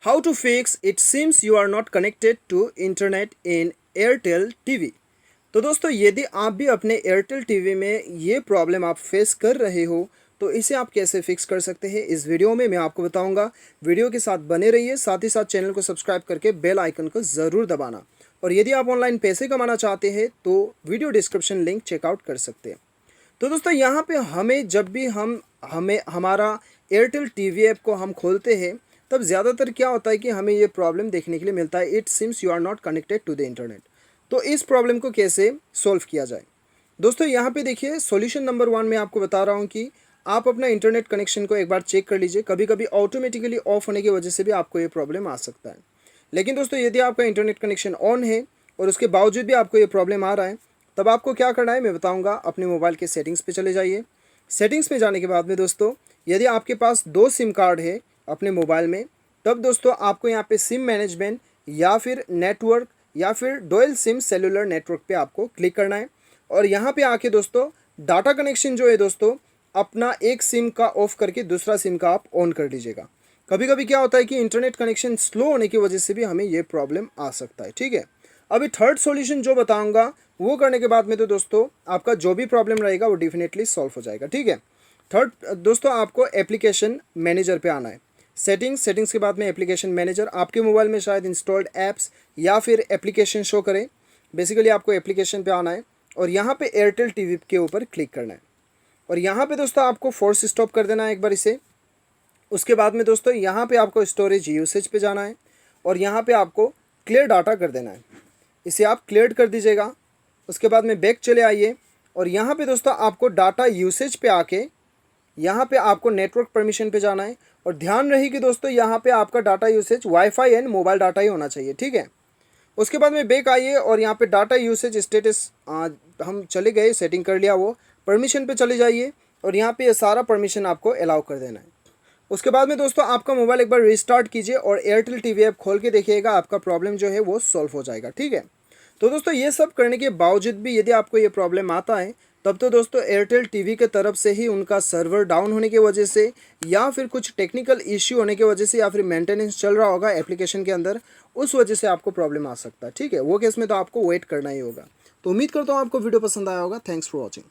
How to fix it seems you are not connected to internet in Airtel TV। तो दोस्तों यदि आप भी अपने एयरटेल टीवी में ये प्रॉब्लम आप फेस कर रहे हो तो इसे आप कैसे फिक्स कर सकते हैं इस वीडियो में मैं आपको बताऊंगा। वीडियो के साथ बने रहिए, साथ ही साथ चैनल को सब्सक्राइब करके बेल आइकन को ज़रूर दबाना। और यदि आप ऑनलाइन पैसे कमाना चाहते हैं तो वीडियो डिस्क्रिप्शन लिंक चेकआउट कर सकते हैं। तो दोस्तों यहाँ पे हमें जब भी हमें हमारा एयरटेल टीवी ऐप को हम खोलते हैं तब ज़्यादातर क्या होता है कि हमें ये प्रॉब्लम देखने के लिए मिलता है, it seems you are not connected to the internet. तो इस प्रॉब्लम को कैसे सॉल्व किया जाए दोस्तों, यहाँ पे देखिए सॉल्यूशन नंबर 1 मैं आपको बता रहा हूँ कि आप अपना इंटरनेट कनेक्शन को एक बार चेक कर लीजिए। कभी कभी ऑटोमेटिकली ऑफ होने की वजह से भी आपको ये प्रॉब्लम आ सकता है। लेकिन दोस्तों यदि आपका इंटरनेट कनेक्शन ऑन है और उसके बावजूद भी आपको ये प्रॉब्लम आ रहा है तब आपको क्या करना है मैं बताऊँगा। अपने मोबाइल के सेटिंग्स पे चले जाइए। सेटिंग्स में जाने के बाद में दोस्तों यदि आपके पास 2 सिम कार्ड है अपने मोबाइल में तब दोस्तों आपको यहाँ पे सिम मैनेजमेंट या फिर नेटवर्क या फिर डुअल सिम सेलुलर नेटवर्क पे आपको क्लिक करना है। और यहाँ पे आके दोस्तों डाटा कनेक्शन जो है दोस्तों अपना एक सिम का ऑफ करके दूसरा सिम का आप ऑन कर लीजिएगा। कभी कभी क्या होता है कि इंटरनेट कनेक्शन स्लो होने की वजह से भी हमें ये प्रॉब्लम आ सकता है। ठीक है, अभी थर्ड सॉल्यूशन जो बताऊंगा वो करने के बाद में तो दोस्तों आपका जो भी प्रॉब्लम रहेगा वो डेफिनेटली सॉल्व हो जाएगा। ठीक है, थर्ड दोस्तों आपको एप्लीकेशन मैनेजर पे आना है। सेटिंग्स के बाद में एप्लीकेशन मैनेजर, आपके मोबाइल में शायद इंस्टॉल्ड ऐप्स या फिर एप्लीकेशन शो करें। बेसिकली आपको एप्लीकेशन पे आना है और यहाँ पे एयरटेल टीवी के ऊपर क्लिक करना है और यहाँ पे दोस्तों आपको फोर्स स्टॉप कर देना है एक बार इसे। उसके बाद में दोस्तों यहाँ पे आपको स्टोरेज यूसेज पे जाना है और यहाँ पे आपको क्लियर डाटा कर देना है। इसे आप क्लियर कर दीजिएगा। उसके बाद में बैक चले आइए और यहाँ पे दोस्तों आपको डाटा यूसेज पे आके यहाँ पे आपको नेटवर्क परमिशन पे जाना है। और ध्यान रहे कि दोस्तों यहाँ पे आपका data usage WiFi and mobile data ही होना चाहिए। ठीक है, उसके बाद में बैक आइए और यहाँ पे डाटा यूसेज स्टेटस हम चले गए, सेटिंग कर लिया, वो परमिशन पे चले जाइए और यहाँ पे ये सारा परमिशन आपको अलाउ कर देना है। उसके बाद में दोस्तों आपका मोबाइल एक बार रिस्टार्ट कीजिए और एयरटेल टीवी ऐप खोल के देखिएगा, आपका प्रॉब्लम जो है वो सॉल्व हो जाएगा। ठीक है, तो दोस्तों ये सब करने के बावजूद भी यदि आपको ये प्रॉब्लम आता है तब तो दोस्तों एयरटेल टीवी के तरफ से ही उनका सर्वर डाउन होने की वजह से या फिर कुछ टेक्निकल इश्यू होने की वजह से या फिर मेंटेनेंस चल रहा होगा एप्लीकेशन के अंदर, उस वजह से आपको प्रॉब्लम आ सकता है। ठीक है, वो केस में तो आपको वेट करना ही होगा। तो उम्मीद करता हूँ आपको वीडियो पसंद आया होगा। Thanks for watching.